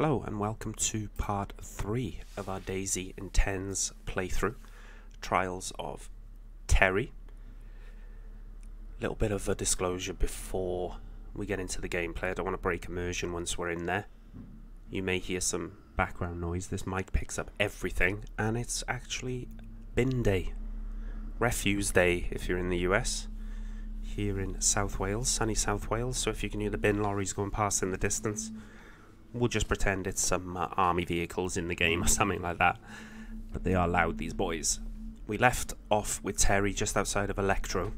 Hello and welcome to part 3 of our DayZ Intense playthrough, Trials of Terry. Little bit of a disclosure before we get into the gameplay. I don't want to break immersion once we're in there. You may hear some background noise. This mic picks up everything, and it's actually bin day, refuse day if you're in the US. Here in South Wales, sunny South Wales, so if you can hear the bin lorries going past in the distance, we'll just pretend it's some army vehicles in the game or something like that. But they are loud, these boys. We left off with Terry just outside of Electro.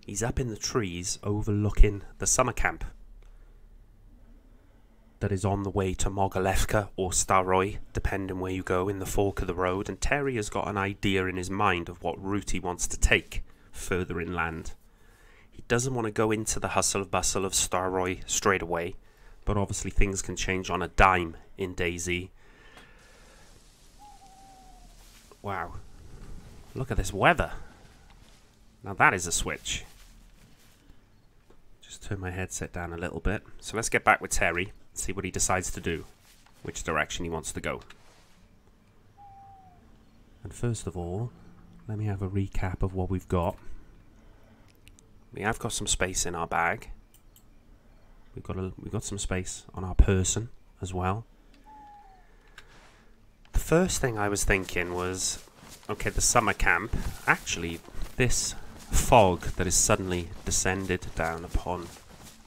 He's up in the trees overlooking the summer camp that is on the way to Mogalevka or Staroy, depending where you go in the fork of the road. And Terry has got an idea in his mind of what route he wants to take further inland. He doesn't want to go into the hustle and bustle of Staroy straight away. But obviously things can change on a dime in DayZ. Wow. Look at this weather. Now that is a switch. Just turn my headset down a little bit. So let's get back with Terry and see what he decides to do. Which direction he wants to go. And first of all, let me have a recap of what we've got. We have got some space in our bag. We've got some space on our person as well. The first thing I was thinking was, okay, the summer camp. Actually, this fog that is suddenly descended down upon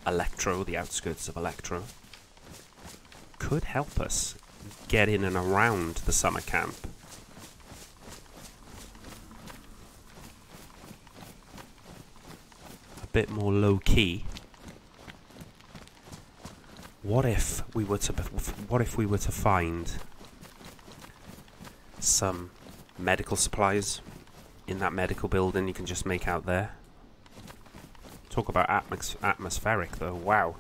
Electro, the outskirts of Electro, could help us get in and around the summer camp. A bit more low-key. What if we were to find some medical supplies in that medical building you can just make out there? Talk about atmospheric though, wow.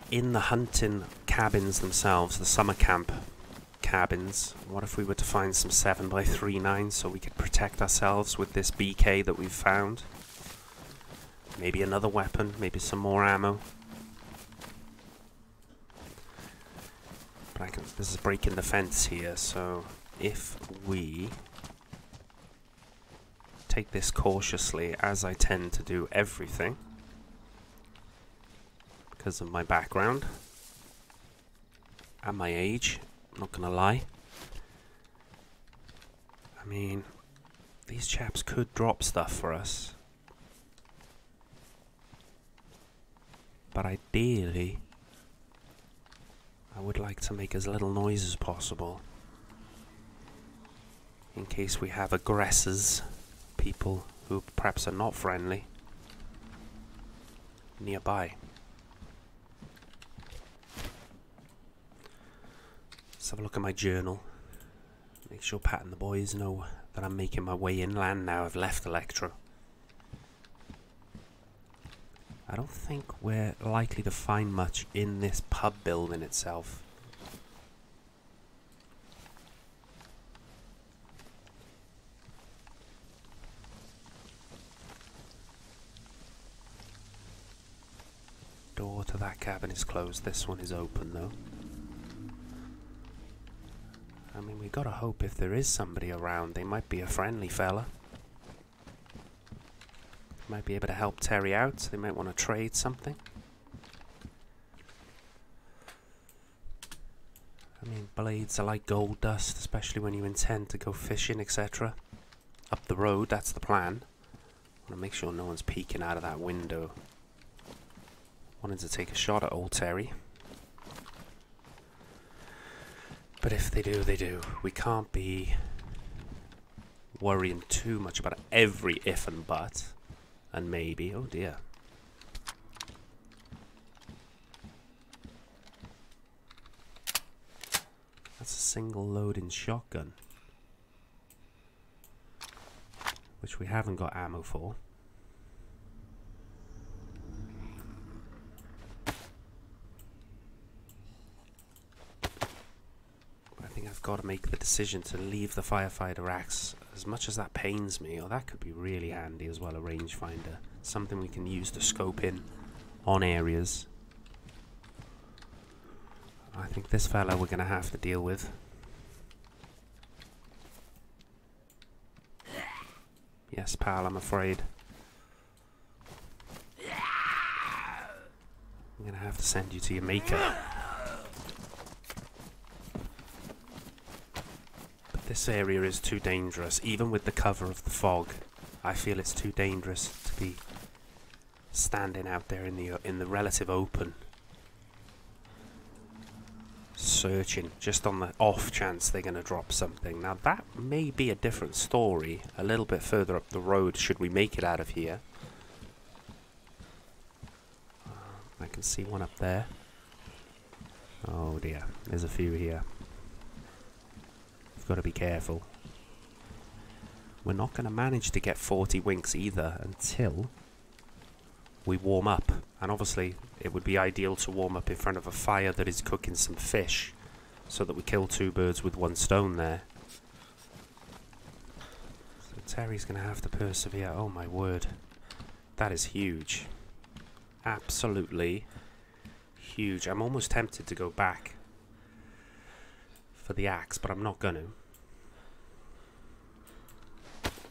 In the hunting cabins themselves, the summer camp cabins, what if we were to find some 7x39 so we could protect ourselves with this BK that we've found? Maybe another weapon, maybe some more ammo. But this is breaking the fence here, so if we take this cautiously, as I tend to do everything, because of my background and my age, I'm not gonna lie. I mean, these chaps could drop stuff for us. But ideally, I would like to make as little noise as possible, in case we have aggressors, people who perhaps are not friendly, nearby. Let's have a look at my journal. Make sure Pat and the boys know that I'm making my way inland now. I've left Electro. I don't think we're likely to find much in this pub building itself. Door to that cabin is closed. This one is open though. I mean, we gotta hope if there is somebody around, they might be a friendly fella. Might be able to help Terry out. They might want to trade something. I mean, blades are like gold dust, especially when you intend to go fishing, etc. Up the road, that's the plan. I want to make sure no one's peeking out of that window. Wanted to take a shot at old Terry. But if they do, they do. We can't be worrying too much about every if and but. And maybe, oh dear. That's a single loading shotgun, which we haven't got ammo for. I think I've got to make the decision to leave the firefighter axe. As much as that pains me, oh, that could be really handy as well, a rangefinder. Something we can use to scope in on areas. I think this fella we're going to have to deal with. Yes, pal, I'm afraid. I'm going to have to send you to your maker. But this area is too dangerous, even with the cover of the fog. I feel it's too dangerous to be standing out there in the relative open, searching just on the off chance they're going to drop something. Now that may be a different story a little bit further up the road should we make it out of here. I can see one up there. Oh dear, there's a few here. We've got to be careful. We're not going to manage to get 40 winks either until we warm up. And obviously it would be ideal to warm up in front of a fire that is cooking some fish, so that we kill two birds with one stone there. So Terry's going to have to persevere. Oh my word. That is huge. Absolutely huge. I'm almost tempted to go back for the axe, but I'm not going to.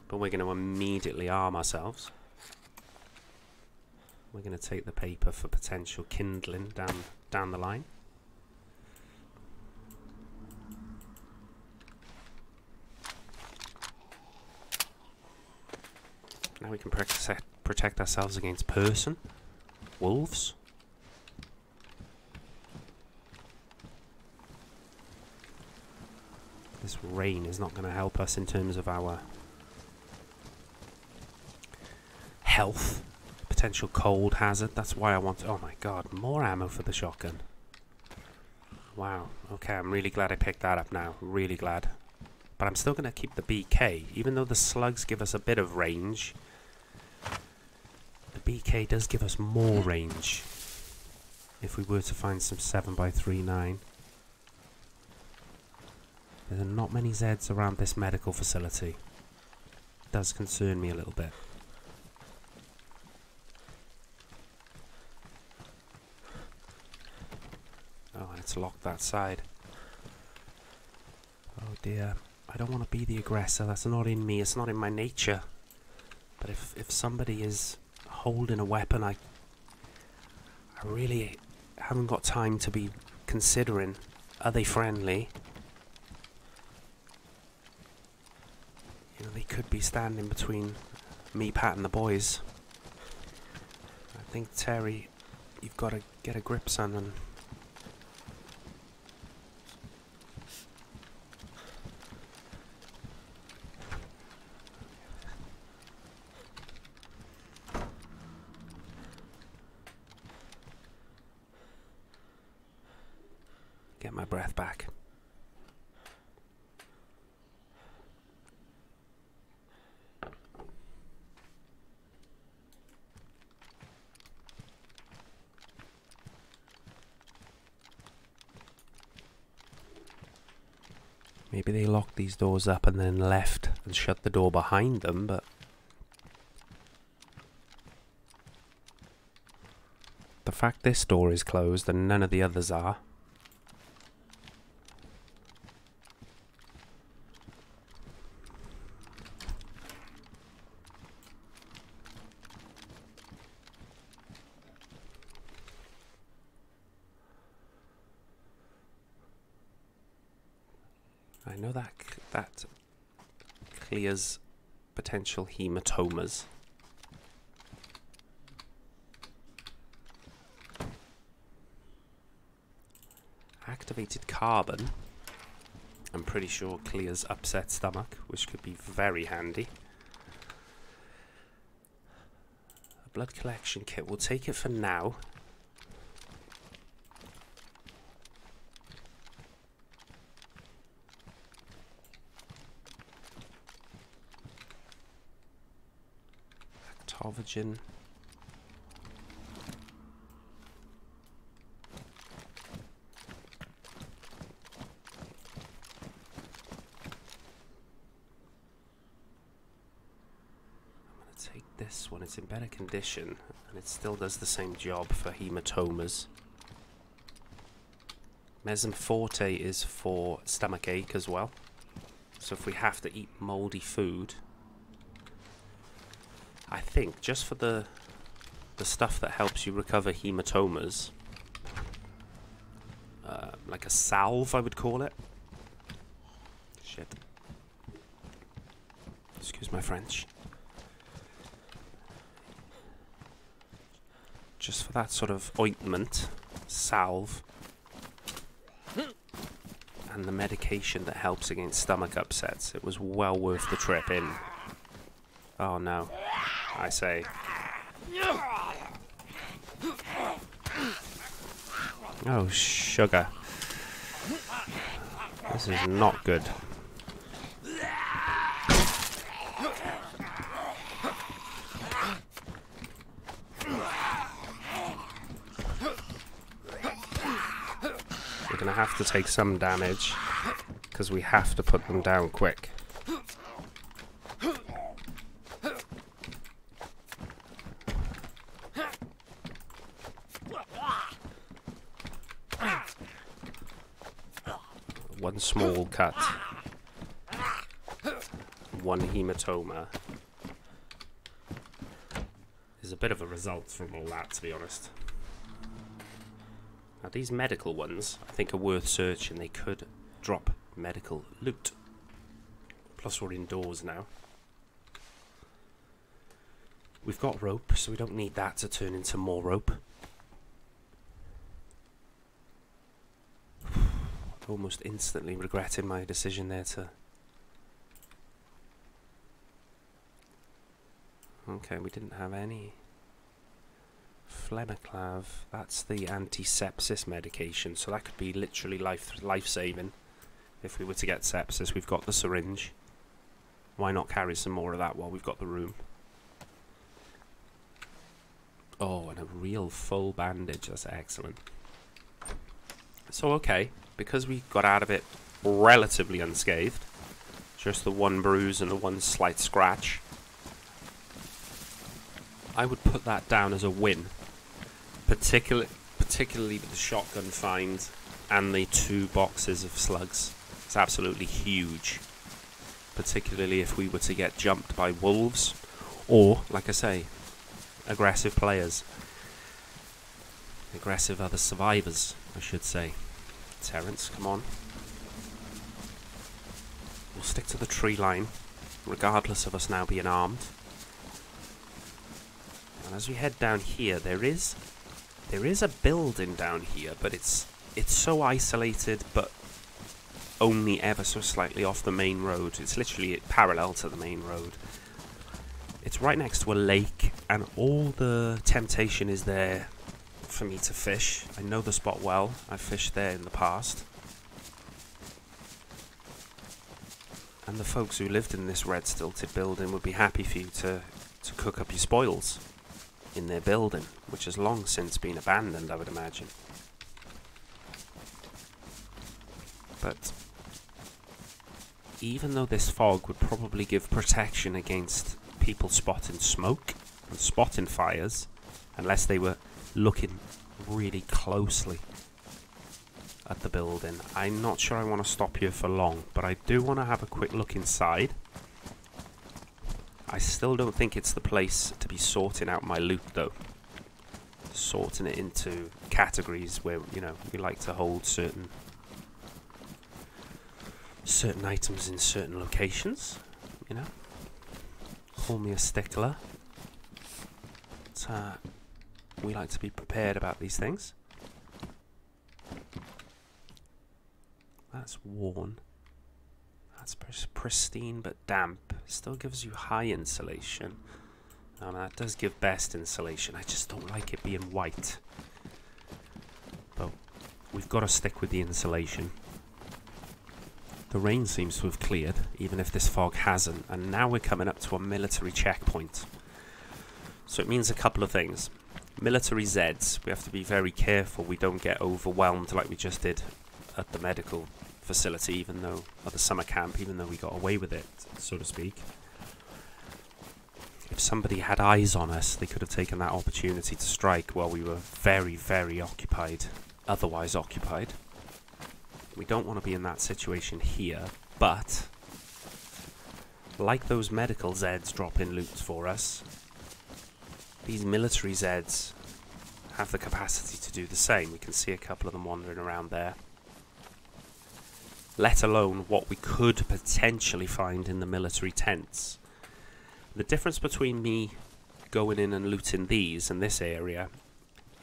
But we're going to immediately arm ourselves. We're going to take the paper for potential kindling down the line. Now we can protect ourselves against person, wolves. This rain is not going to help us in terms of our health. Potential cold hazard. That's why I want to, oh my god, more ammo for the shotgun. Wow. Okay, I'm really glad I picked that up now. Really glad. But I'm still going to keep the BK. Even though the slugs give us a bit of range, the BK does give us more range. If we were to find some 7x39. There are not many Zeds around this medical facility. It does concern me a little bit. Oh, and it's locked that side. Oh dear. I don't want to be the aggressor. That's not in me. It's not in my nature. But if somebody is holding a weapon, I really haven't got time to be considering, are they friendly? You know, they could be standing between me, Pat, and the boys. I think, Terry, you've got to get a grip, son, and get my breath back. Maybe they locked these doors up and then left and shut the door behind them, but the fact this door is closed and none of the others are. I know that clears potential hematomas. Activated carbon, I'm pretty sure clears upset stomach, which could be very handy. A blood collection kit, we'll take it for now. Actovigen. This one, it's in better condition and it still does the same job for hematomas. Mesem Forte is for stomach ache as well. So if we have to eat mouldy food, I think just for the stuff that helps you recover hematomas, like a salve, I would call it. Shit. Excuse my French. Just for that sort of ointment, salve, and the medication that helps against stomach upsets, it was well worth the trip in. Oh no, I say. Oh, sugar. This is not good. We're gonna have to take some damage because we have to put them down quick. One small cut. One hematoma. Is a bit of a result from all that, to be honest. Now these medical ones, I think, are worth searching. They could drop medical loot. Plus we're indoors now. We've got rope, so we don't need that to turn into more rope. Almost instantly regretted my decision there to... Okay, we didn't have any. Flemiclav, that's the anti-sepsis medication, so that could be literally life-saving. If we were to get sepsis, we've got the syringe. Why not carry some more of that while we've got the room? Oh, and a real full bandage, that's excellent. So okay, because we got out of it relatively unscathed, just the one bruise and the one slight scratch, I would put that down as a win. Particularly with the shotgun find and the 2 boxes of slugs. It's absolutely huge. Particularly if we were to get jumped by wolves, or, like I say, aggressive players. Aggressive other survivors, I should say. Terence, come on. We'll stick to the tree line, regardless of us now being armed. And as we head down here, there is a building down here, but it's so isolated, but only ever so slightly off the main road. It's literally parallel to the main road. It's right next to a lake, and all the temptation is there for me to fish. I know the spot well. I've fished there in the past. And the folks who lived in this red stilted building would be happy for you to cook up your spoils in their building, which has long since been abandoned, I would imagine. But even though this fog would probably give protection against people spotting smoke and spotting fires, unless they were looking really closely at the building, I'm not sure I want to stop here for long, but I do want to have a quick look inside. I still don't think it's the place to be sorting out my loot, though. Sorting it into categories where, you know, we like to hold certain items in certain locations, you know. Call me a stickler. But, we like to be prepared about these things. That's worn. That's pristine but damp. Still gives you high insulation. That does give best insulation. I just don't like it being white. But we've got to stick with the insulation. The rain seems to have cleared, even if this fog hasn't. And now we're coming up to a military checkpoint. So it means a couple of things. Military Zeds, we have to be very careful we don't get overwhelmed like we just did at the medical facility, even though, at the summer camp, even though we got away with it, so to speak. If somebody had eyes on us, they could have taken that opportunity to strike while we were very, very occupied, otherwise occupied. We don't want to be in that situation here, but like those medical Zeds dropping loot for us, these military Zeds have the capacity to do the same. We can see a couple of them wandering around there. Let alone what we could potentially find in the military tents. The difference between me going in and looting these in this area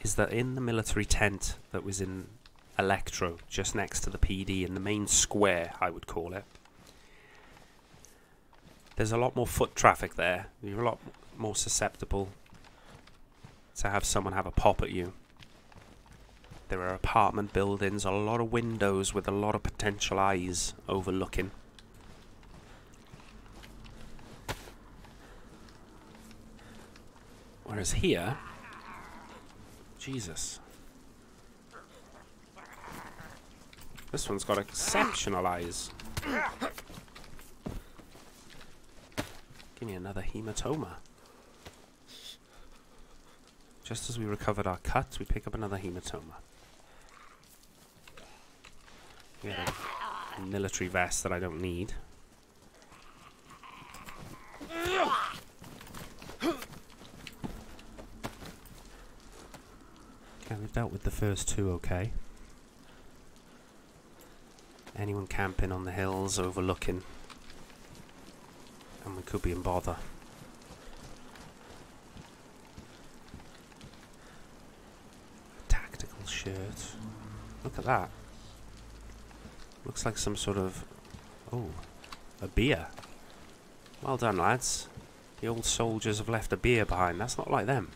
is that in the military tent that was in Electro, just next to the PD, in the main square, I would call it, there's a lot more foot traffic there. You're a lot more susceptible to have someone have a pop at you. There are apartment buildings, a lot of windows with a lot of potential eyes overlooking. Whereas here, Jesus, this one's got exceptional eyes. Give me another hematoma. Just as we recovered our cuts, we pick up another hematoma. We got a military vest that I don't need. Okay, we've dealt with the first two okay. Anyone camping on the hills overlooking, and we could be in bother. Tactical shirt. Look at that. Looks like some sort of... oh, a beer. Well done, lads. The old soldiers have left a beer behind. That's not like them.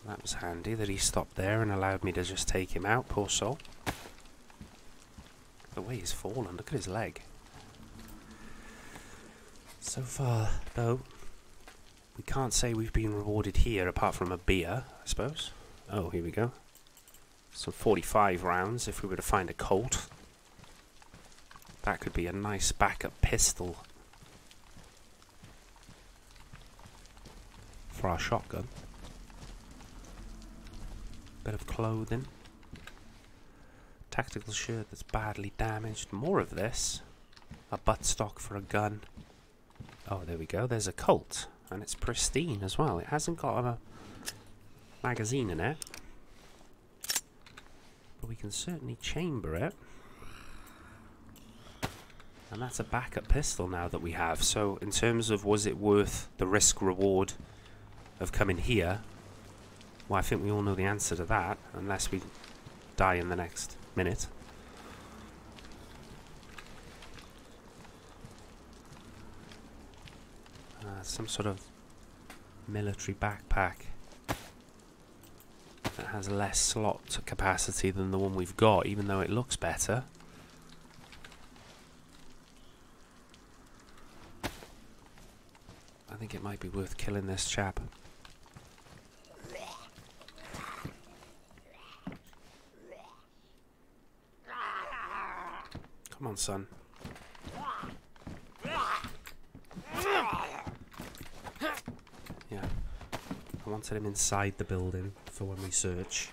That was handy that he stopped there and allowed me to just take him out, poor soul. The way he's fallen, look at his leg. So far, though, we can't say we've been rewarded here apart from a beer, I suppose. Oh, here we go. Some 45 rounds if we were to find a Colt. That could be a nice backup pistol for our shotgun. Bit of clothing. Tactical shirt that's badly damaged. More of this. A buttstock for a gun. Oh, there we go. There's a Colt. And it's pristine as well. It hasn't got a magazine in it. But we can certainly chamber it. And that's a backup pistol now that we have. So in terms of was it worth the risk reward of coming here? Well, I think we all know the answer to that, unless we die in the next minute. Some sort of military backpack that has less slot capacity than the one we've got, even though it looks better. I think it might be worth killing this chap. Come on, son. Yeah. I wanted him inside the building for when we search.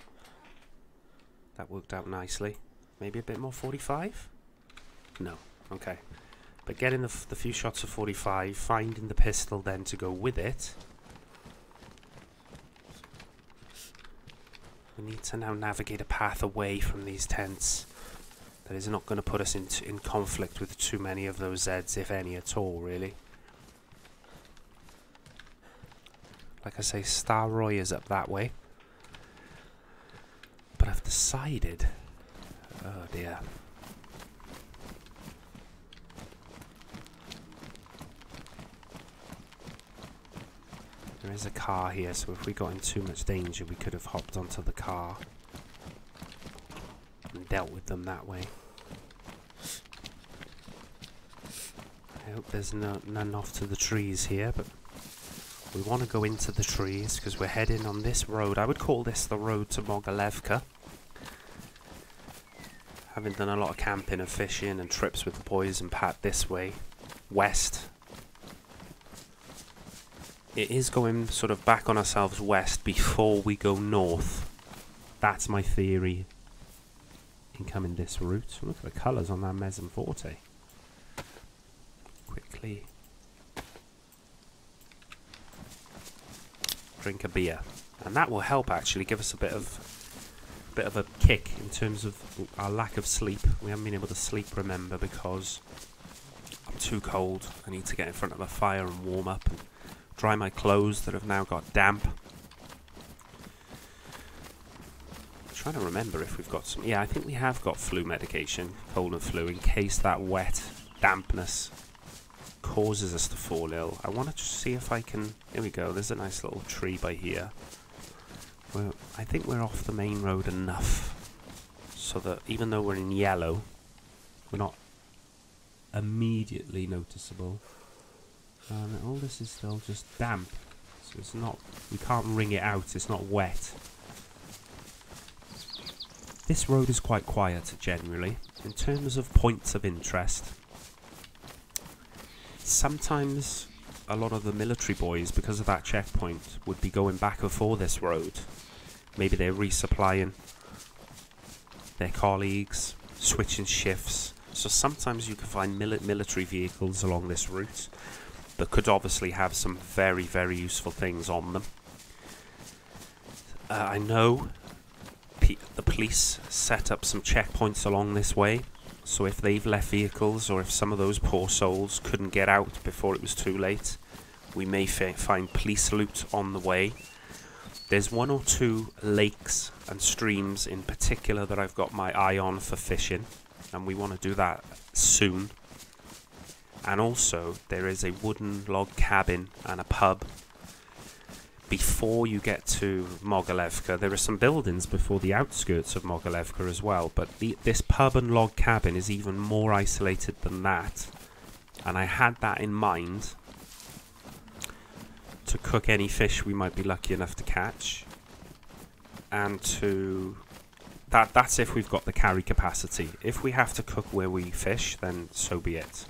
That worked out nicely. Maybe a bit more 45? No. Okay. But getting the few shots of 45, finding the pistol then to go with it. We need to now navigate a path away from these tents that is not going to put us in conflict with too many of those Zeds, if any at all, really. Like I say, Star Roy is up that way. But I've decided... oh dear. There is a car here, so if we got in too much danger, we could have hopped onto the car and dealt with them that way. I hope there's none off to the trees here, but we want to go into the trees because we're heading on this road. I would call this the road to Mogilevka. Having done a lot of camping and fishing and trips with the boys and Pat this way, west. it is going sort of back on ourselves west before we go north. That's my theory in coming this route. Look at the colours on that Mesem Forte. Quickly drink a beer, and that will help actually give us a bit of a kick in terms of our lack of sleep. We haven't been able to sleep, remember, because I'm too cold. I need to get in front of a fire and warm up and dry my clothes that have now got damp. I'm trying to remember if we've got some. Yeah, I think we have got flu medication, cold and flu, in case that wet dampness causes us to fall ill. I want to just see if I can. Here we go. There's a nice little tree by here. Well, I think we're off the main road enough so that even though we're in yellow, we're not immediately noticeable. All this is still just damp, so it's not. We can't wring it out. It's not wet. This road is quite quiet generally. In terms of points of interest, sometimes a lot of the military boys, because of that checkpoint, would be going back and forth this road. Maybe they're resupplying their colleagues, switching shifts. So sometimes you can find military vehicles along this route that could obviously have some very, very useful things on them. I know the police set up some checkpoints along this way, so if they've left vehicles or if some of those poor souls couldn't get out before it was too late, we may find police loot on the way. There's one or two lakes and streams in particular that I've got my eye on for fishing, and we want to do that soon. And also there is a wooden log cabin and a pub before you get to Mogilevka. There are some buildings before the outskirts of Mogilevka as well, but this pub and log cabin is even more isolated than that, and I had that in mind to cook any fish we might be lucky enough to catch, and to that's if we've got the carry capacity. If we have to cook where we fish, then so be it.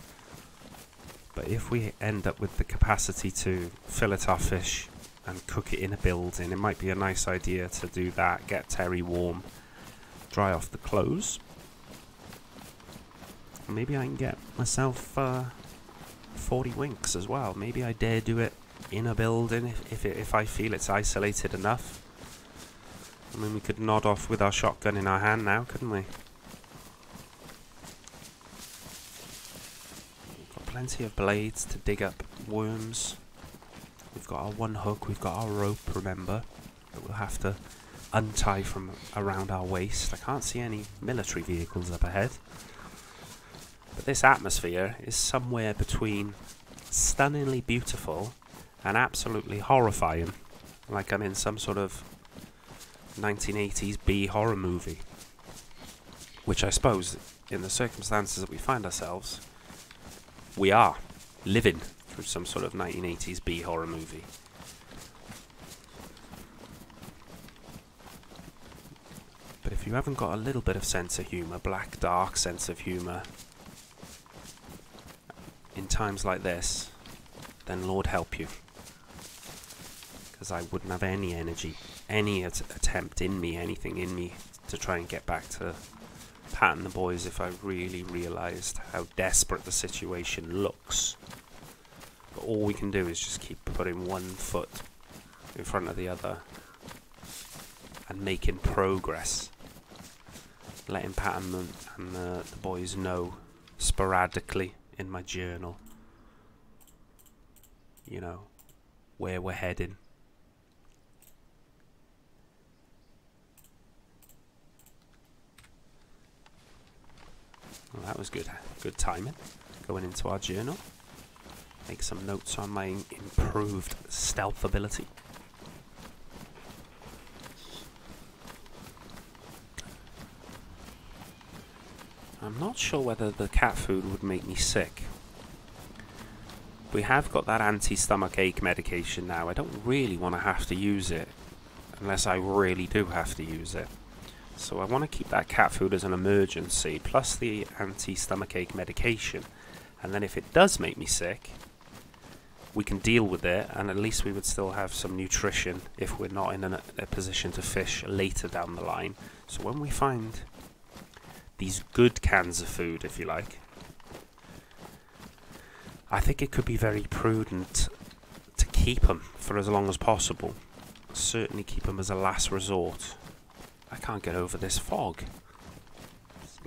But if we end up with the capacity to fillet our fish and cook it in a building, it might be a nice idea to do that, get Terry warm, dry off the clothes. Maybe I can get myself 40 winks as well. Maybe I dare do it in a building if I feel it's isolated enough. I mean, we could nod off with our shotgun in our hand now, couldn't we? We've got plenty of blades to dig up worms. We've got our one hook, we've got our rope, remember, that we'll have to untie from around our waist. I can't see any military vehicles up ahead. But this atmosphere is somewhere between stunningly beautiful and absolutely horrifying. Like I'm in some sort of 1980s B horror movie. Which I suppose, in the circumstances that we find ourselves, we are living through some sort of 1980s B horror movie. But if you haven't got a little bit of sense of humour, black, dark sense of humour, in times like this, then Lord help you. Because I wouldn't have any energy, any attempt in me, anything in me to try and get back to Pat and the boys if I really realised how desperate the situation looks. But all we can do is just keep putting one foot in front of the other and making progress. Letting Pat and the boys know sporadically in my journal, you know, where we're heading. Well, that was good timing. Going into our journal. Make some notes on my improved stealth ability. I'm not sure whether the cat food would make me sick. We have got that anti-stomach ache medication now. I don't really want to have to use it unless I really do have to use it. So I want to keep that cat food as an emergency, plus the anti-stomach ache medication. And then if it does make me sick, we can deal with it, and at least we would still have some nutrition if we're not in a position to fish later down the line. So when we find these good cans of food, if you like, I think it could be very prudent to keep them for as long as possible. Certainly keep them as a last resort. I can't get over this fog.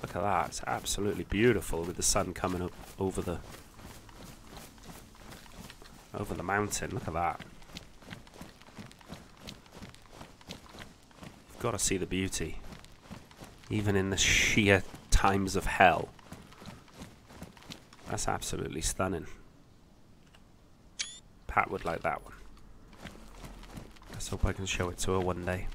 Look at that, it's absolutely beautiful with the sun coming up over the mountain. Look at that. You've got to see the beauty. Even in the sheer times of hell. That's absolutely stunning. Pat would like that one. Let's hope I can show it to her one day.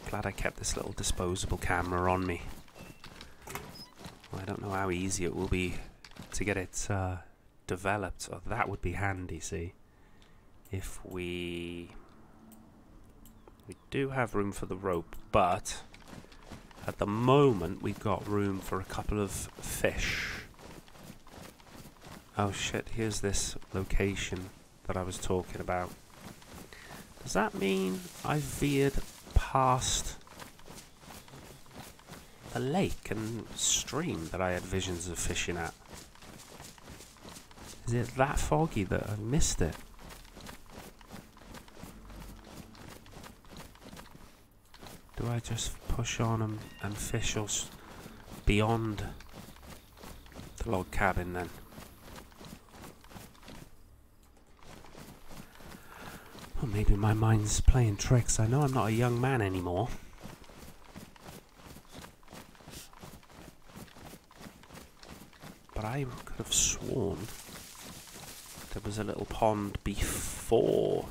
Glad I kept this little disposable camera on me. Well, I don't know how easy it will be to get it developed. Oh, that would be handy, see. If we do have room for the rope, but at the moment we've got room for a couple of fish. Oh shit, here's this location that I was talking about. Does that mean I veered past a lake and stream that I had visions of fishing at? Is it that foggy that I missed it? Do I just push on and fish us beyond the log cabin then? Or maybe my mind's playing tricks. I know I'm not a young man anymore. But I could have sworn there was a little pond before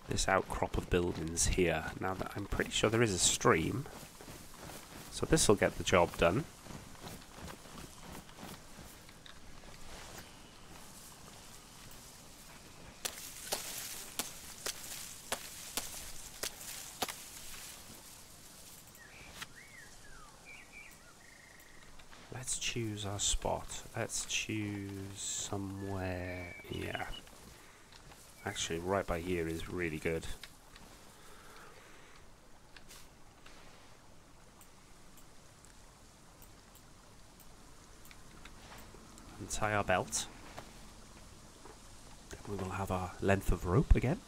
this outcrop of buildings here. Now that I'm pretty sure there is a stream, so this will get the job done. Let's choose our spot. Let's choose somewhere, yeah. Actually, right by here is really good. Untie our belt. Then we will have our length of rope again.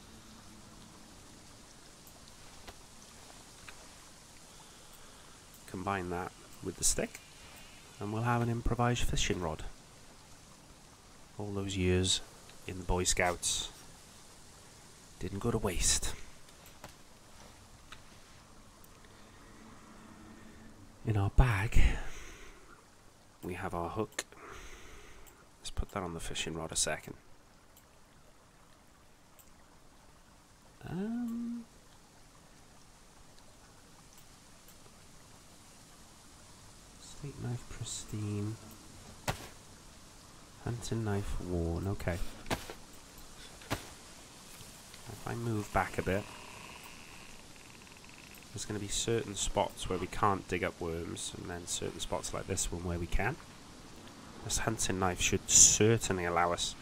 Combine that with the stick, and we'll have an improvised fishing rod. All those years in the Boy Scouts didn't go to waste. In our bag, we have our hook. Let's put that on the fishing rod a second. Steak knife pristine. Hunting knife worn. Okay. If I move back a bit, there's going to be certain spots where we can't dig up worms, and then certain spots like this one where we can. This hunting knife should certainly allow us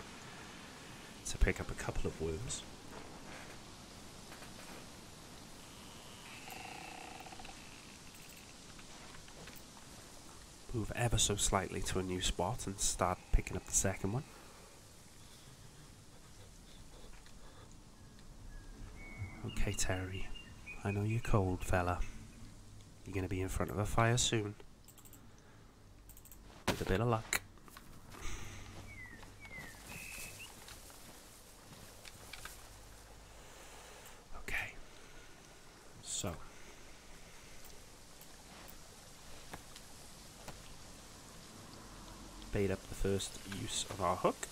to pick up a couple of worms. Move ever so slightly to a new spot and start picking up the second one. Okay, Terry. I know you're cold, fella. You're going to be in front of a fire soon. With a bit of luck. Okay. So. Bait up the first use of our hook.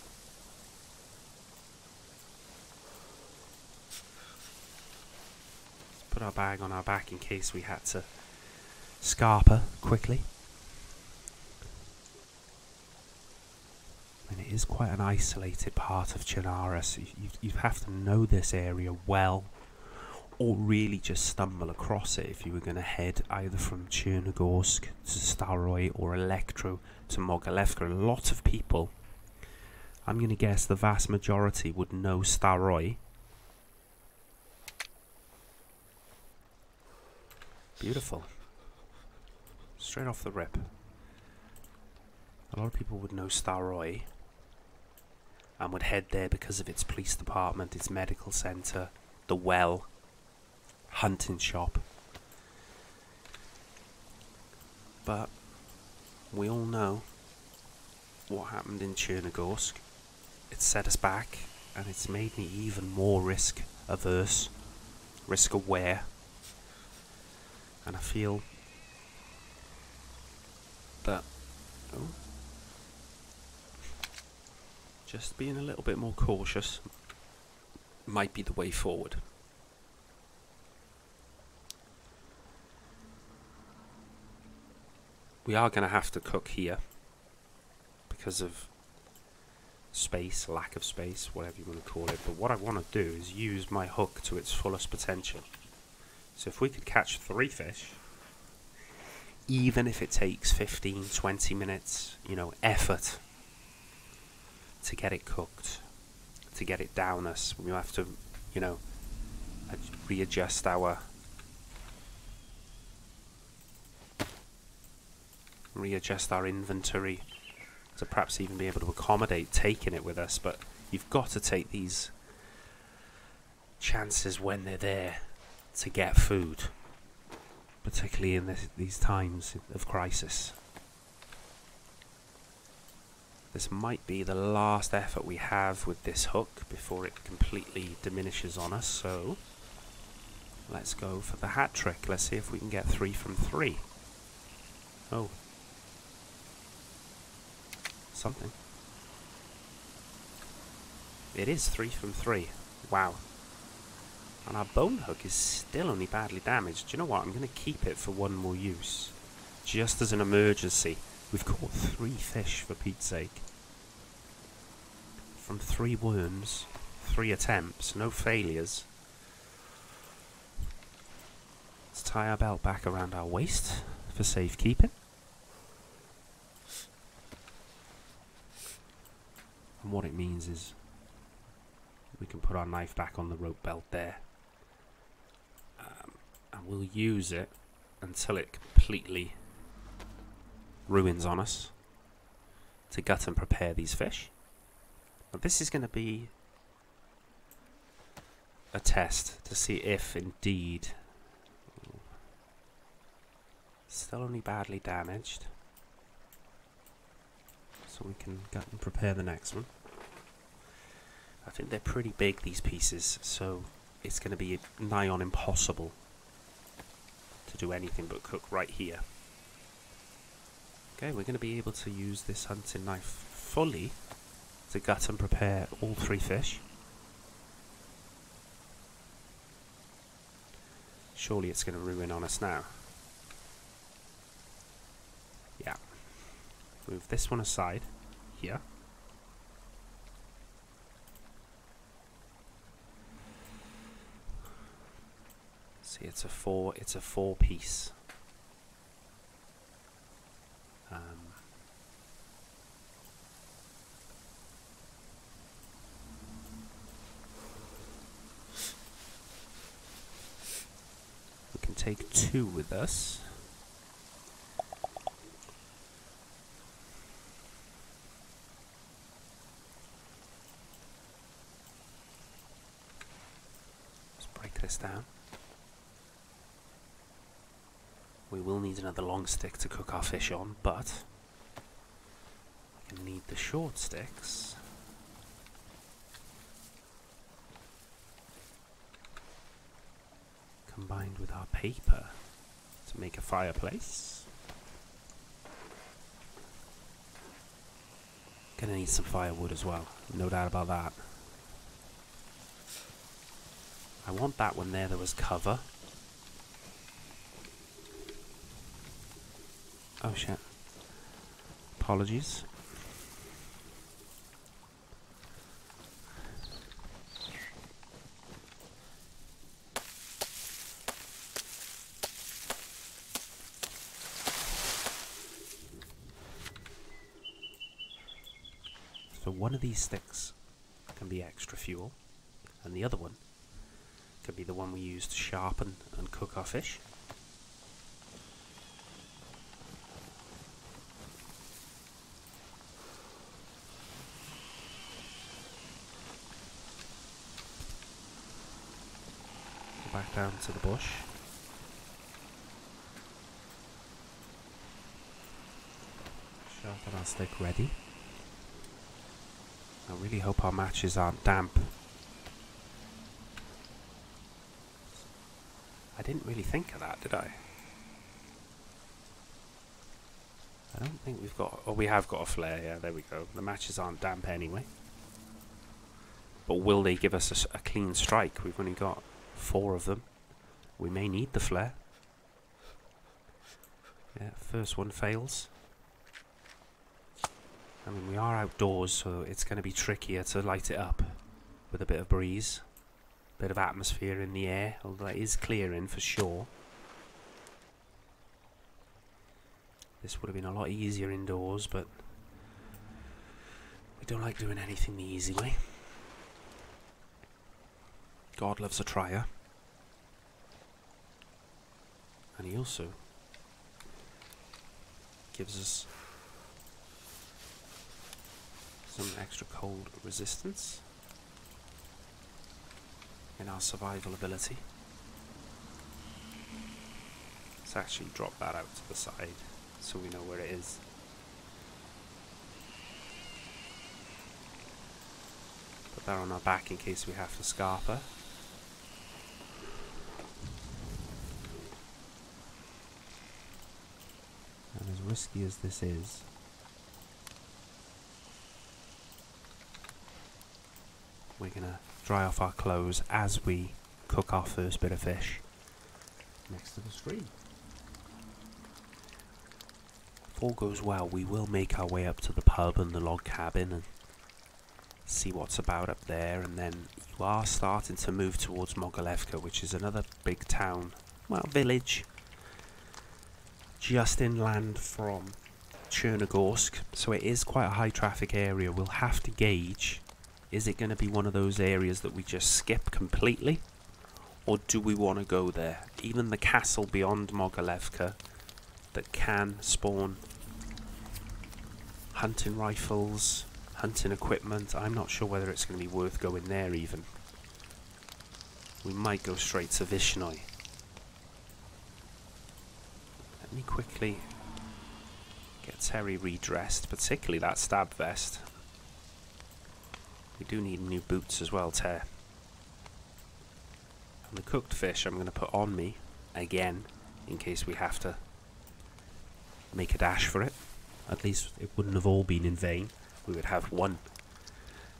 Put our bag on our back in case we had to scarper quickly. And it is quite an isolated part of Chernarus. You have to know this area well, or really just stumble across it if you were going to head either from Chernogorsk to Staroy or Elektro to Mogalevka. A lot of people, I'm going to guess the vast majority, would know Staroy. Beautiful. Straight off the rip. A lot of people would know Staroy and would head there because of its police department, its medical centre, the well, hunting shop. But we all know what happened in Chernogorsk. It set us back, and it's made me even more risk averse, risk aware. And I feel that just being a little bit more cautious might be the way forward. We are going to have to cook here because of space, lack of space, whatever you want to call it. But what I want to do is use my hook to its fullest potential. So if we could catch 3 fish, even if it takes 15, 20 minutes, effort to get it cooked, to get it down us, we have to, readjust our inventory to perhaps even be able to accommodate taking it with us. But you've got to take these chances when they're there to get food, particularly in these times of crisis. This might be the last effort we have with this hook before it completely diminishes on us, so let's go for the hat trick. Let's see if we can get 3 from 3. Oh. Something. It is 3 from 3. Wow. And our bone hook is still only badly damaged. Do you know what? I'm going to keep it for one more use. Just as an emergency. We've caught 3 fish, for Pete's sake. From 3 worms, 3 attempts, no failures. Let's tie our belt back around our waist for safekeeping. And what it means is we can put our knife back on the rope belt there. And we'll use it until it completely ruins on us to gut and prepare these fish. But this is going to be a test to see if indeed still only badly damaged. So we can gut and prepare the next one. I think they're pretty big, these pieces, so it's going to be nigh on impossible to do anything but cook right here. Okay, we're going to be able to use this hunting knife fully to gut and prepare all 3 fish. Surely it's going to ruin on us now. Yeah. Move this one aside here. See, it's a 4 piece. We can take 2 with us. Let's break this down. We will need another long stick to cook our fish on, but we can need the short sticks combined with our paper to make a fireplace. Gonna need some firewood as well, no doubt about that. I want that one there was cover. Oh shit. Apologies. So one of these sticks can be extra fuel, and the other one can be the one we use to sharpen and cook our fish. Go back down to the bush. Sharpen our stick ready. I really hope our matches aren't damp. I didn't really think of that, did I? I don't think we've got... Oh, we have got a flare, yeah, there we go. The matches aren't damp anyway. But will they give us a clean strike? We've only got 4 of them. We may need the flare. Yeah, first one fails. I mean, we are outdoors, so it's going to be trickier to light it up with a bit of breeze, bit of atmosphere in the air, although it is clearing for sure. This would have been a lot easier indoors, but we don't like doing anything the easy way. God loves a trier. And he also gives us some extra cold resistance in our survival ability. Let's actually drop that out to the side so we know where it is. Put that on our back in case we have to scarp her. And as risky as this is, we're going to dry off our clothes as we cook our first bit of fish next to the stream. If all goes well, we will make our way up to the pub and the log cabin and see what's about up there, and then you are starting to move towards Mogilevka, which is another big town, well, village, just inland from Chernogorsk, so it is quite a high traffic area. We'll have to gauge, is it going to be one of those areas that we just skip completely, or do we want to go there? Even the castle beyond Mogilevka that can spawn hunting rifles, hunting equipment, I'm not sure whether it's going to be worth going there even. We might go straight to Vishnoy. Let me quickly get Terry redressed, particularly that stab vest. We do need new boots as well, Ter. And the cooked fish I'm going to put on me again in case we have to make a dash for it. At least it wouldn't have all been in vain. We would have one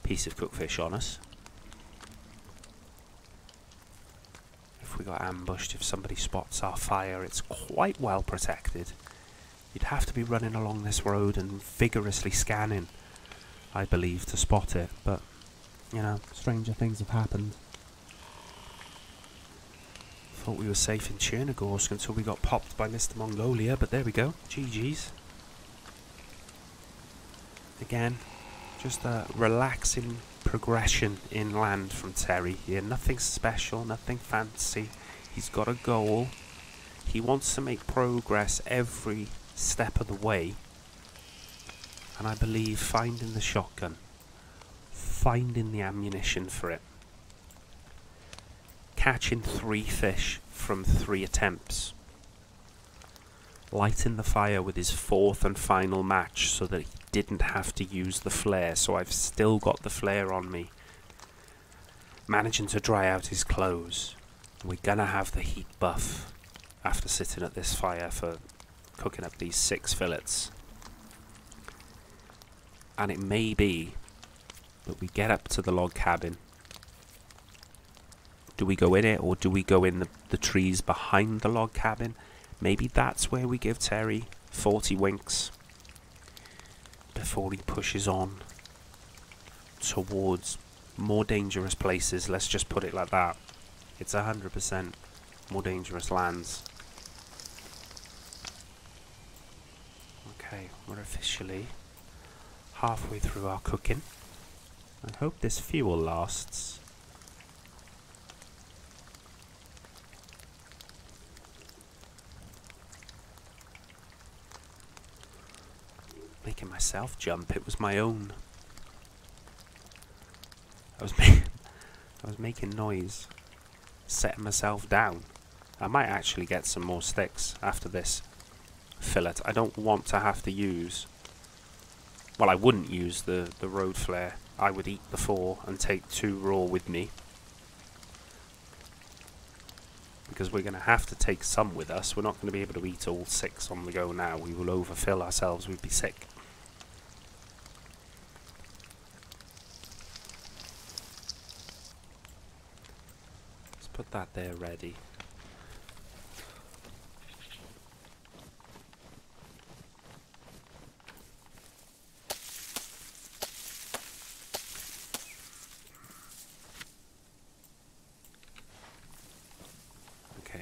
piece of cooked fish on us. If we got ambushed, if somebody spots our fire, it's quite well protected. You'd have to be running along this road and vigorously scanning, I believe, to spot it, but, you know, stranger things have happened. Thought we were safe in Chernogorsk until we got popped by Mr. Mongolia, but there we go, GG's. Again, just a relaxing progression inland from Terry here, nothing special, nothing fancy. He's got a goal, he wants to make progress every step of the way. And I believe finding the shotgun, finding the ammunition for it, catching 3 fish from 3 attempts, lighting the fire with his 4th and final match so that he didn't have to use the flare, so I've still got the flare on me, managing to dry out his clothes. We're gonna have the heat buff after sitting at this fire for cooking up these 6 fillets. And it may be that we get up to the log cabin. Do we go in it, or do we go in the trees behind the log cabin? Maybe that's where we give Terry 40 winks before he pushes on towards more dangerous places. Let's just put it like that. It's 100% more dangerous lands. Okay, we're officially halfway through our cooking. I hope this fuel lasts. Making myself jump. It was my own. I was making noise, setting myself down. I might actually get some more sticks after this fillet. I don't want to have to use... Well, I wouldn't use the road flare. I would eat the 4 and take 2 raw with me. Because we're going to have to take some with us. We're not going to be able to eat all 6 on the go now. We will overfill ourselves. We'd be sick. Let's put that there ready.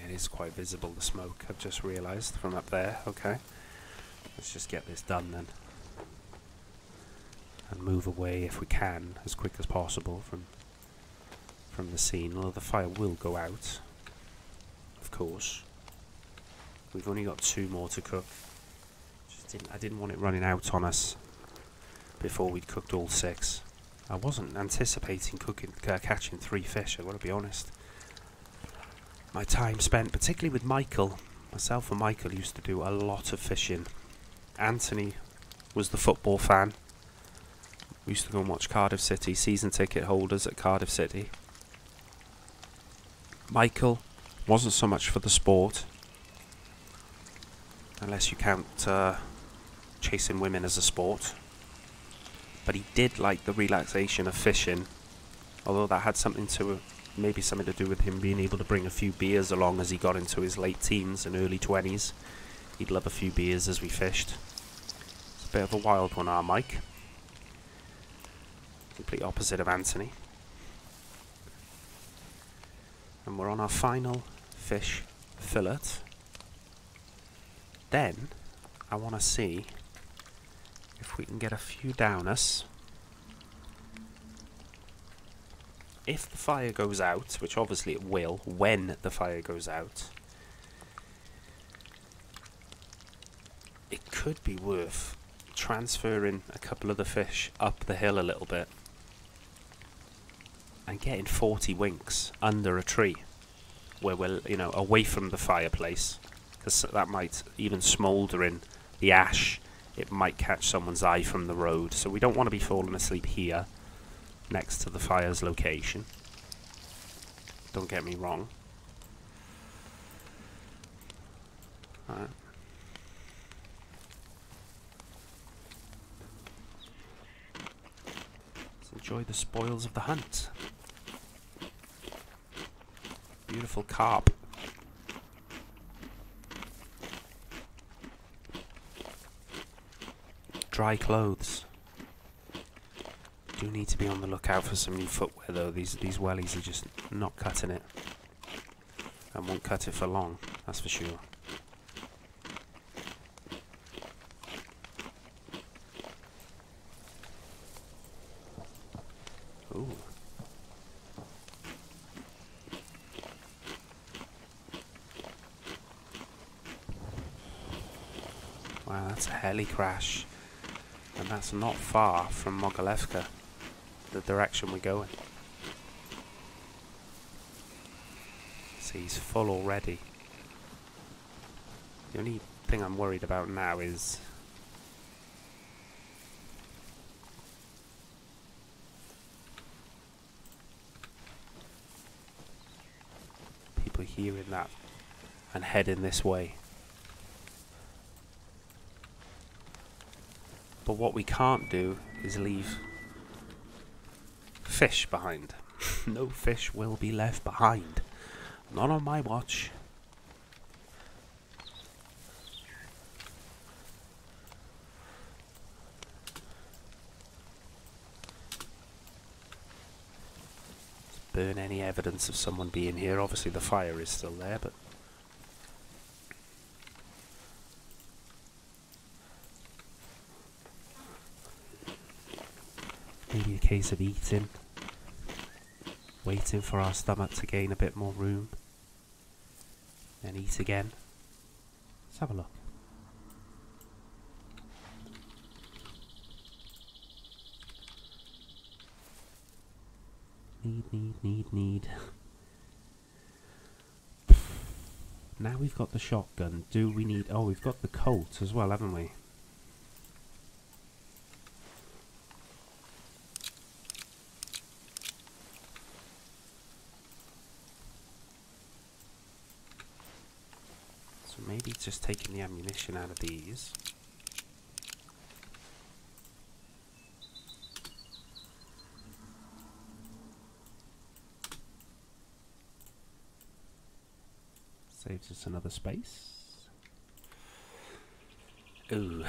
It is quite visible, the smoke, I've just realised from up there. Okay, let's just get this done then and move away if we can as quick as possible from the scene, although the fire will go out, of course. We've only got 2 more to cook. I didn't want it running out on us before we'd cooked all 6. I wasn't anticipating catching 3 fish, I've got to be honest. My time spent, particularly with Michael. Myself and Michael used to do a lot of fishing. Anthony was the football fan. We used to go and watch Cardiff City, season ticket holders at Cardiff City. Michael wasn't so much for the sport, unless you count chasing women as a sport. But he did like the relaxation of fishing, although that had something to do with him being able to bring a few beers along as he got into his late teens and early 20s. He'd love a few beers as we fished. It's a bit of a wild one, our Mike. Complete opposite of Anthony. And we're on our final fish fillet. Then I want to see if we can get a few down us. If the fire goes out, which obviously it will, when the fire goes out, it could be worth transferring a couple of the fish up the hill a little bit and getting 40 winks under a tree where we're, away from the fireplace, because that might, even smouldering the ash, it might catch someone's eye from the road. So we don't want to be falling asleep here next to the fire's location. Don't get me wrong. Alright. Let's enjoy the spoils of the hunt. Beautiful carp. Dry clothes. Do need to be on the lookout for some new footwear though. These wellies are just not cutting it, and won't cut it for long, that's for sure. Ooh. Wow, that's a heli crash, and that's not far from Mogileevka, the direction we're going. See, he's full already. The only thing I'm worried about now is people hearing that and heading this way. But what we can't do is leave fish behind. No fish will be left behind. Not on my watch. Let's burn any evidence of someone being here. Obviously the fire is still there, but Maybe a case of eating. Waiting for our stomach to gain a bit more room. Then eat again. Let's have a look. Need. Now we've got the shotgun. Do we need... Oh, we've got the Colt as well, haven't we? So maybe just taking the ammunition out of these. Saves us another space. Ooh.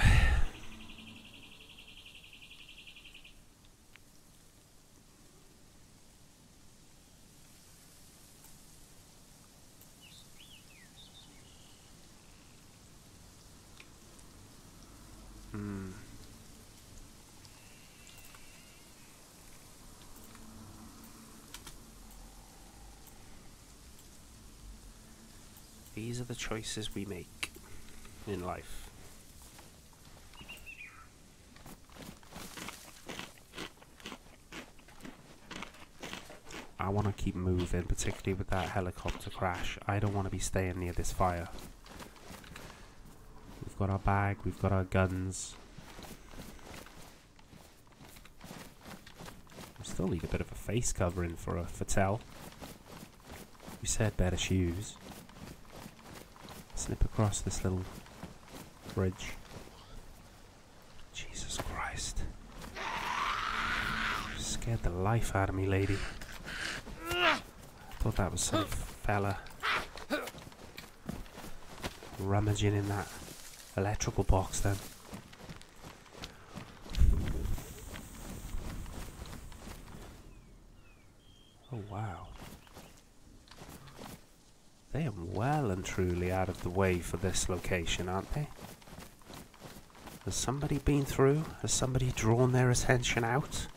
These are the choices we make in life. I want to keep moving, particularly with that helicopter crash. I don't want to be staying near this fire. We've got our bag, we've got our guns. We still need a bit of a face covering for a Fattel. We said better shoes. Snip across this little bridge. Jesus Christ. You scared the life out of me, lady. I thought that was some fella rummaging in that electrical box then. Oh wow. They are well and truly out of the way for this location, aren't they? Has somebody been through? Has somebody drawn their attention out?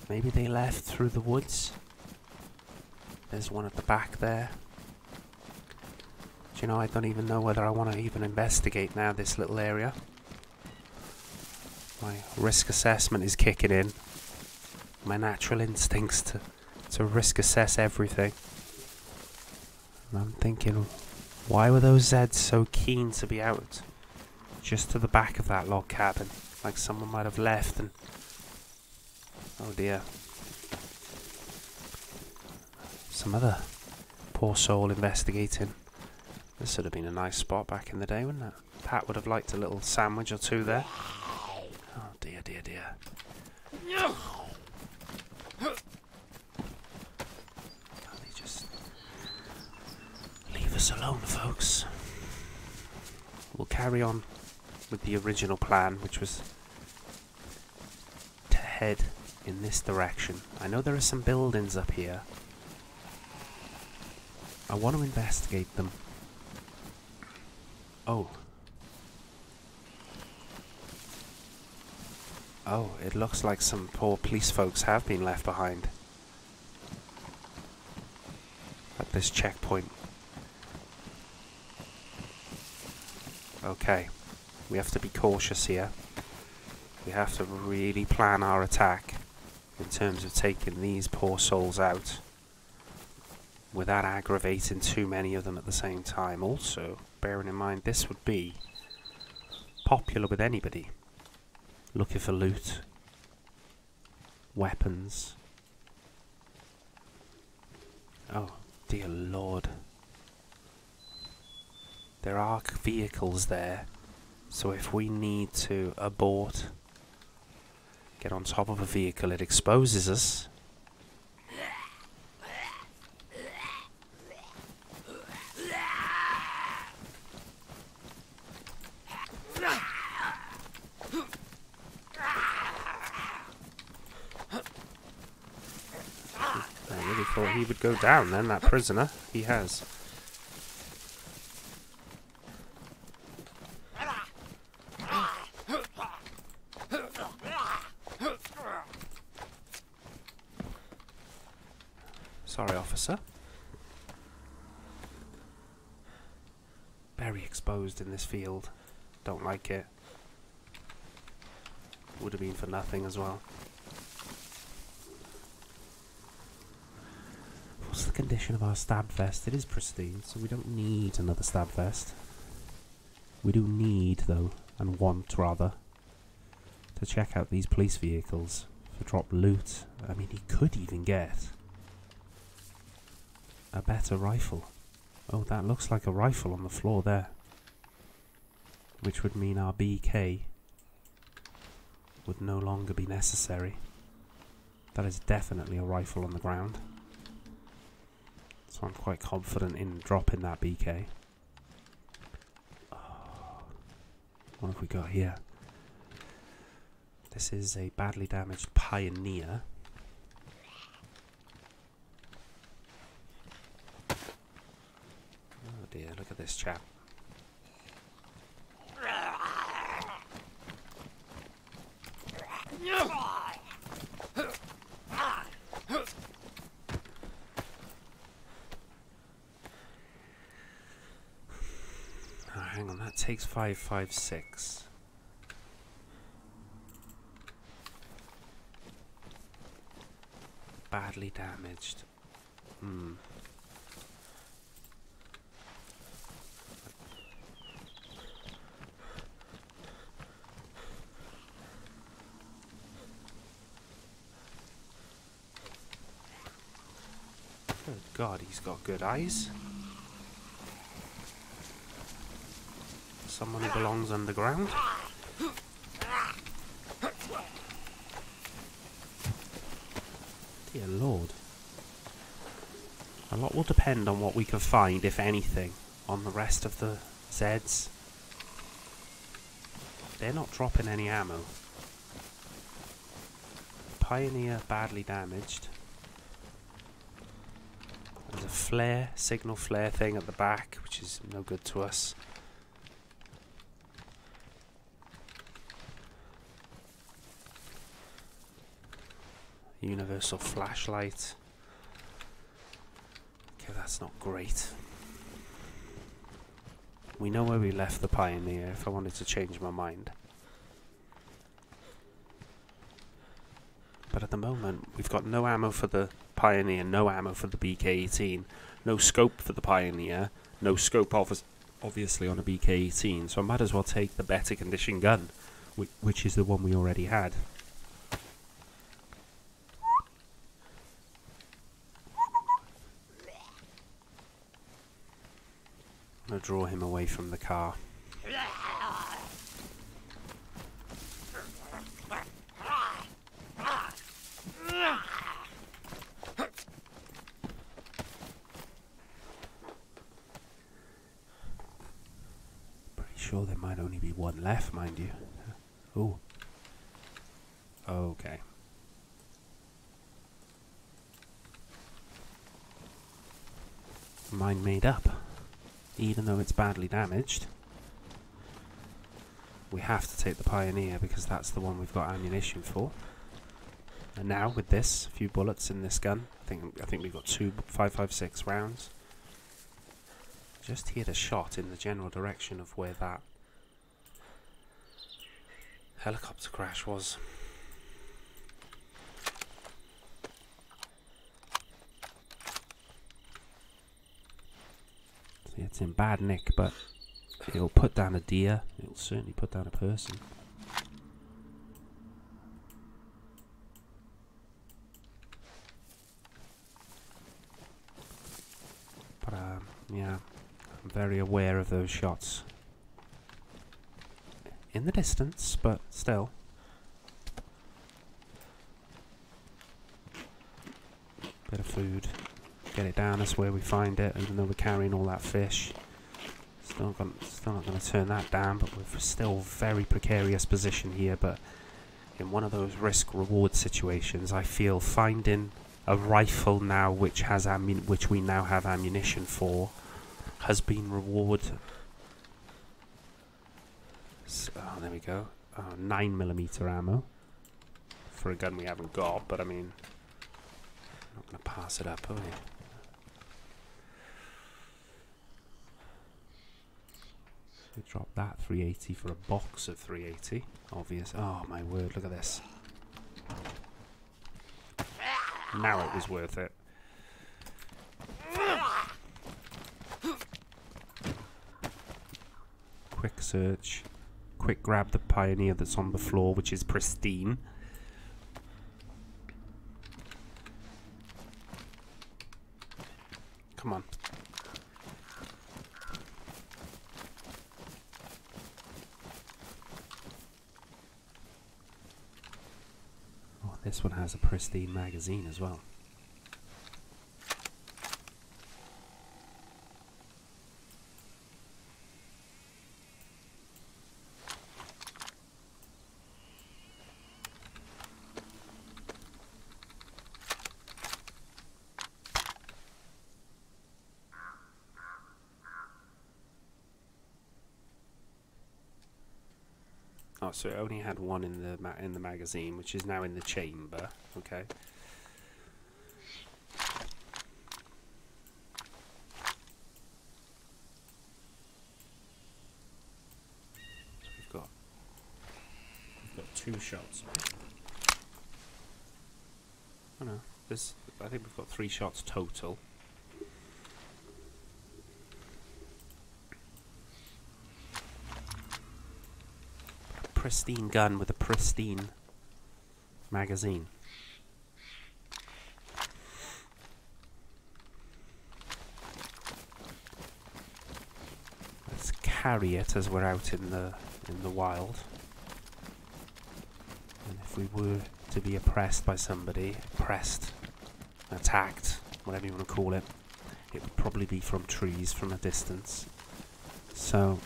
Maybe they left through the woods. There's one at the back there. Do you know, I don't even know whether I want to even investigate now this little area. My risk assessment is kicking in. My natural instincts to risk assess everything. And I'm thinking, why were those Zeds so keen to be out just to the back of that log cabin? Like someone might have left and... Oh dear. Some other poor soul investigating. This would have been a nice spot back in the day, wouldn't it? Pat would have liked a little sandwich or two there. Oh dear, dear, dear. Us alone, folks. We'll carry on with the original plan, which was to head in this direction. I know there are some buildings up here. I want to investigate them. Oh. Oh, it looks like some poor police folks have been left behind at this checkpoint. Okay, we have to be cautious here. We have to really plan our attack in terms of taking these poor souls out without aggravating too many of them at the same time. Also, bearing in mind this would be popular with anybody looking for loot, weapons. Oh, dear Lord. There are vehicles there, so if we need to abort, get on top of a vehicle, it exposes us. I really thought he would go down then, that prisoner. He has. Sorry, officer. Very exposed in this field. Don't like it. Would have been for nothing as well. What's the condition of our stab vest? It is pristine, so we don't need another stab vest. We do need, though, and want rather, to check out these police vehicles for drop loot. I mean, he could even get a better rifle. Oh, that looks like a rifle on the floor there. Which would mean our BK would no longer be necessary. That is definitely a rifle on the ground. So I'm quite confident in dropping that BK. Oh, what have we got here? This is a badly damaged Pioneer. Oh dear, look at this chap. Oh, hang on, that takes 556. Badly damaged. Good God, he's got good eyes. Someone who belongs underground. Dear Lord. A lot will depend on what we can find, if anything, on the rest of the Zeds. They're not dropping any ammo. Pioneer badly damaged. There's a flare, signal flare thing at the back, which is no good to us. Universal flashlight. Okay, that's not great. We know where we left the Pioneer if I wanted to change my mind. But at the moment, we've got no ammo for the Pioneer, no ammo for the BK-18, no scope for the Pioneer, no scope obviously on a BK-18, so I might as well take the better condition gun, which is the one we already had. I'm going to draw him away from the car. Pretty sure there might only be one left, mind you. Oh. Okay. Mind made up. Even though it's badly damaged, we have to take the Pioneer because that's the one we've got ammunition for. And now with this, a few bullets in this gun, I think we've got 2 5.56 rounds. Just heard a shot in the general direction of where that helicopter crash was. It's in bad nick, but it'll put down a deer. It'll certainly put down a person. But yeah, I'm very aware of those shots. In the distance, but still. Bit of food. Get it down, that's where we find it, even though we're carrying all that fish. Still not going to turn that down, but we're still very precarious position here. But in one of those risk-reward situations, I feel finding a rifle now which we now have ammunition for has been reward. So, oh, there we go. 9mm ammo for a gun we haven't got, but I mean, not Gonna pass it up, are we? We dropped that 380 for a box of 380. Obvious. Oh my word, look at this. Now it was worth it. Quick search. Quick grab the Pioneer that's on the floor, which is pristine. Come on. Oh, this one has a pristine magazine as well. Oh, so it only had one in the magazine, which is now in the chamber. Okay. So we've got 2 shots. Oh no, I think we've got 3 shots total. Pristine gun with a pristine magazine. Let's carry it as we're out in the wild. And if we were to be oppressed by somebody, attacked, whatever you want to call it, it would probably be from trees from a distance. So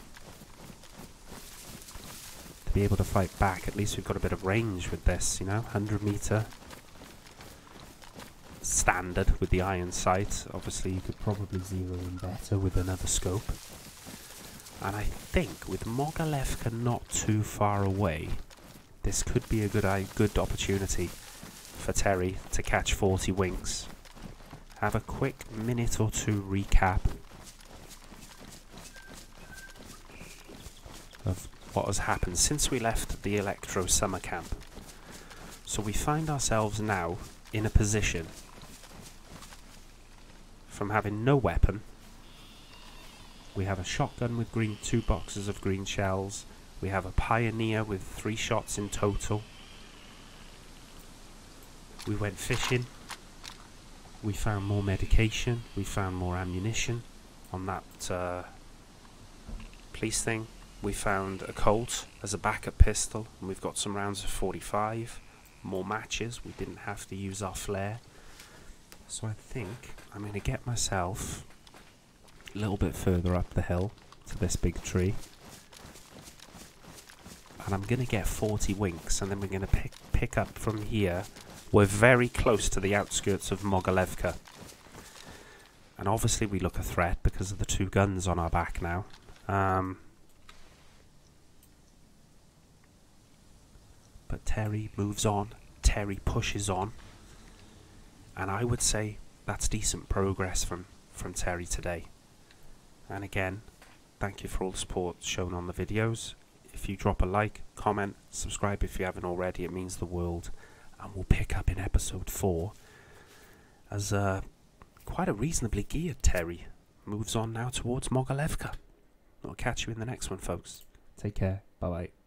be able to fight back, at least we've got a bit of range with this, you know, 100 meter standard with the iron sight. Obviously you could probably zero in better with another scope, and I think with Mogalevka not too far away, this could be a good opportunity for Terry to catch 40 winks. Have a quick minute or 2 recap of what has happened since we left the Electro summer camp. So we find ourselves now in a position from having no weapon. We have a shotgun with 2 boxes of green shells. We have a Pioneer with 3 shots in total. We went fishing. We found more medication. We found more ammunition on that police thing. We found a Colt as a backup pistol, and we've got some rounds of 45, more matches. We didn't have to use our flare. So I think I'm going to get myself a little bit further up the hill to this big tree, and I'm going to get 40 winks, and then we're going to pick up from here. We're very close to the outskirts of Mogalevka, and obviously we look a threat because of the 2 guns on our back now. But Terry moves on, Terry pushes on, and I would say that's decent progress from Terry today. And again, thank you for all the support shown on the videos. If you drop a like, comment, subscribe if you haven't already, it means the world. And we'll pick up in episode 4 as quite a reasonably geared Terry moves on now towards Mogalevka. I'll catch you in the next one, folks. Take care. Bye-bye.